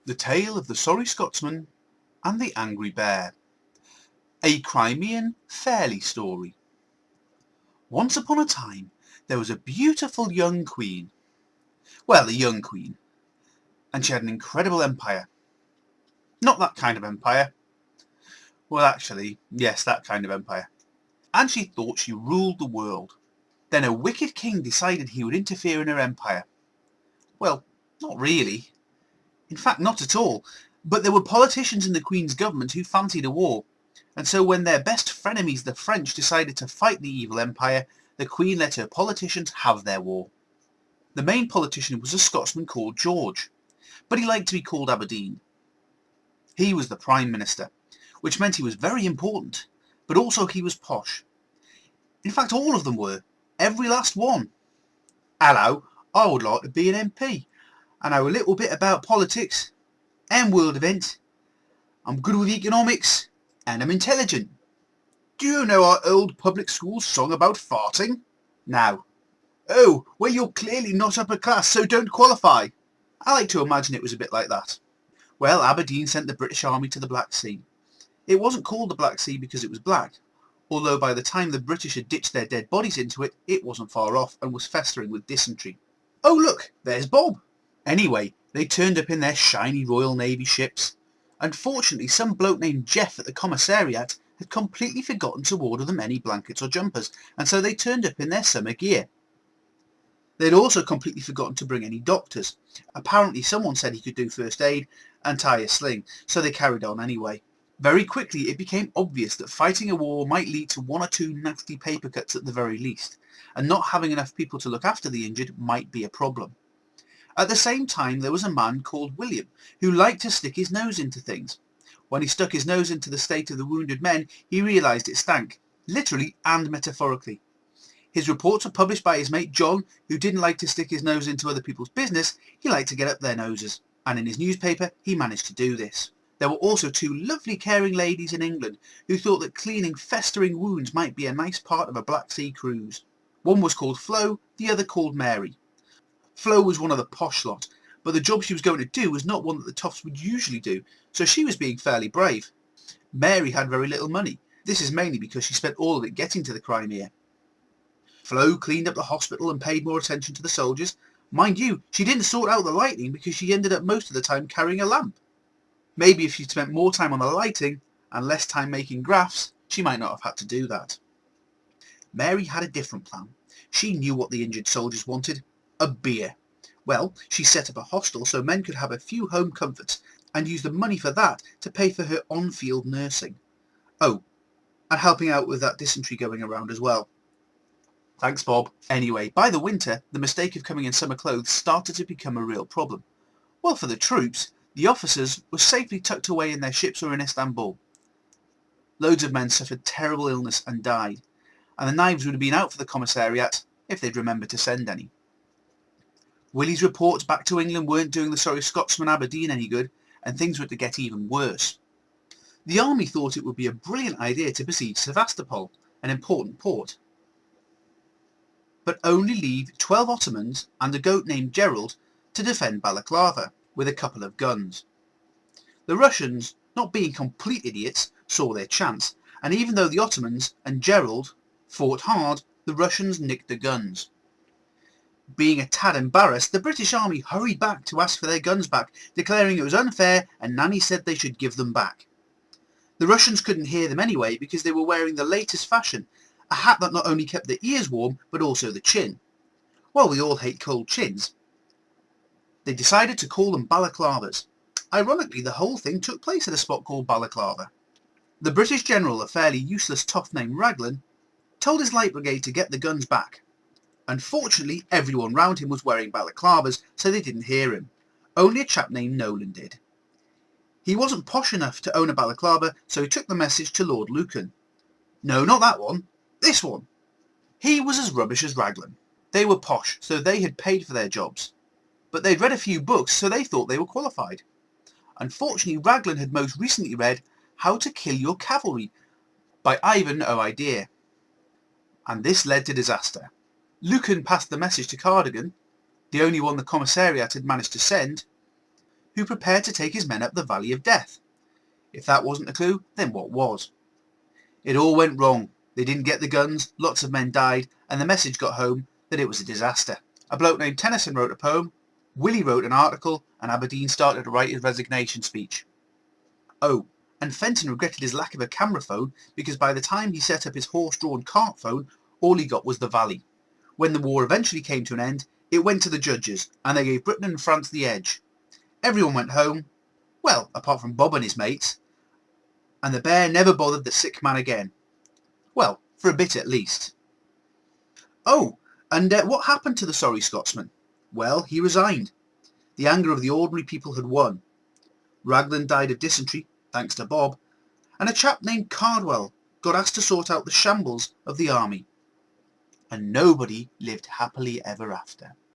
The Tale of the Sorry Scotsman and the Angry Bear. A Crimean fairy story. Once upon a time there was a beautiful young queen. Well, a young queen. And she had an incredible empire. Not that kind of empire. Well, actually, yes, that kind of empire. And she thought she ruled the world. Then a wicked king decided he would interfere in her empire. Well, not really. In fact, not at all. But there were politicians in the Queen's government who fancied a war, and so when their best frenemies the French decided to fight the evil empire, the Queen let her politicians have their war. The main politician was a Scotsman called George, but he liked to be called Aberdeen. He was the Prime Minister, which meant he was very important, but also he was posh. In fact, all of them were, every last one. Hello, I would like to be an MP. I know a little bit about politics and world events. I'm good with economics and I'm intelligent. Do you know our old public school song about farting? Now. Oh, well, you're clearly not upper class, so don't qualify. I like to imagine it was a bit like that. Well, Aberdeen sent the British Army to the Black Sea. It wasn't called the Black Sea because it was black, although by the time the British had ditched their dead bodies into it, it wasn't far off and was festering with dysentery. Oh look, there's Bob. Anyway, they turned up in their shiny Royal Navy ships. Unfortunately, some bloke named Jeff at the commissariat had completely forgotten to order them any blankets or jumpers, and so they turned up in their summer gear. They'd also completely forgotten to bring any doctors. Apparently someone said he could do first aid and tie a sling, so they carried on anyway. Very quickly it became obvious that fighting a war might lead to one or two nasty paper cuts at the very least, and not having enough people to look after the injured might be a problem. At the same time there was a man called William who liked to stick his nose into things. When he stuck his nose into the state of the wounded men, he realised it stank, literally and metaphorically. His reports were published by his mate John, who didn't like to stick his nose into other people's business, he liked to get up their noses, and in his newspaper he managed to do this. There were also two lovely caring ladies in England who thought that cleaning festering wounds might be a nice part of a Black Sea cruise. One was called Flo, the other called Mary. Flo was one of the posh lot, but the job she was going to do was not one that the toffs would usually do, so she was being fairly brave. Mary had very little money. This is mainly because she spent all of it getting to the Crimea. Flo cleaned up the hospital and paid more attention to the soldiers. Mind you, she didn't sort out the lighting because she ended up most of the time carrying a lamp. Maybe if she'd spent more time on the lighting and less time making graphs, she might not have had to do that. Mary had a different plan. She knew what the injured soldiers wanted. A beer. Well, she set up a hostel so men could have a few home comforts and use the money for that to pay for her on-field nursing. Oh, and helping out with that dysentery going around as well. Thanks, Bob. Anyway, by the winter, the mistake of coming in summer clothes started to become a real problem. Well, for the troops, the officers were safely tucked away in their ships or in Istanbul. Loads of men suffered terrible illness and died, and the knives would have been out for the commissariat if they'd remembered to send any. Willie's reports back to England weren't doing the sorry Scotsman Aberdeen any good, and things were to get even worse. The army thought it would be a brilliant idea to besiege Sevastopol, an important port, but only leave 12 Ottomans and a goat named Gerald to defend Balaclava with a couple of guns. The Russians, not being complete idiots, saw their chance, and even though the Ottomans and Gerald fought hard, the Russians nicked the guns. Being a tad embarrassed, the British Army hurried back to ask for their guns back, declaring it was unfair and Nanny said they should give them back. The Russians couldn't hear them anyway because they were wearing the latest fashion, a hat that not only kept the ears warm but also the chin. Well, we all hate cold chins. They decided to call them balaclavas. Ironically, the whole thing took place at a spot called Balaclava. The British general, a fairly useless toff named Raglan, told his light brigade to get the guns back. Unfortunately, everyone round him was wearing balaclavas, so they didn't hear him. Only a chap named Nolan did. He wasn't posh enough to own a balaclava, so he took the message to Lord Lucan. No, not that one. This one. He was as rubbish as Raglan. They were posh, so they had paid for their jobs. But they'd read a few books, so they thought they were qualified. Unfortunately, Raglan had most recently read How to Kill Your Cavalry by Ivan O'Idea. And this led to disaster. Lucan passed the message to Cardigan, the only one the commissariat had managed to send, who prepared to take his men up the Valley of Death. If that wasn't a clue, then what was? It all went wrong. They didn't get the guns, lots of men died, and the message got home that it was a disaster. A bloke named Tennyson wrote a poem, Willie wrote an article, and Aberdeen started to write his resignation speech. Oh, and Fenton regretted his lack of a camera phone because by the time he set up his horse-drawn cart phone, all he got was the Valley. When the war eventually came to an end, it went to the judges, and they gave Britain and France the edge. Everyone went home, well, apart from Bob and his mates, and the bear never bothered the sick man again. Well, for a bit at least. Oh, and what happened to the sorry Scotsman? Well, he resigned. The anger of the ordinary people had won. Raglan died of dysentery, thanks to Bob, and a chap named Cardwell got asked to sort out the shambles of the army. And nobody lived happily ever after.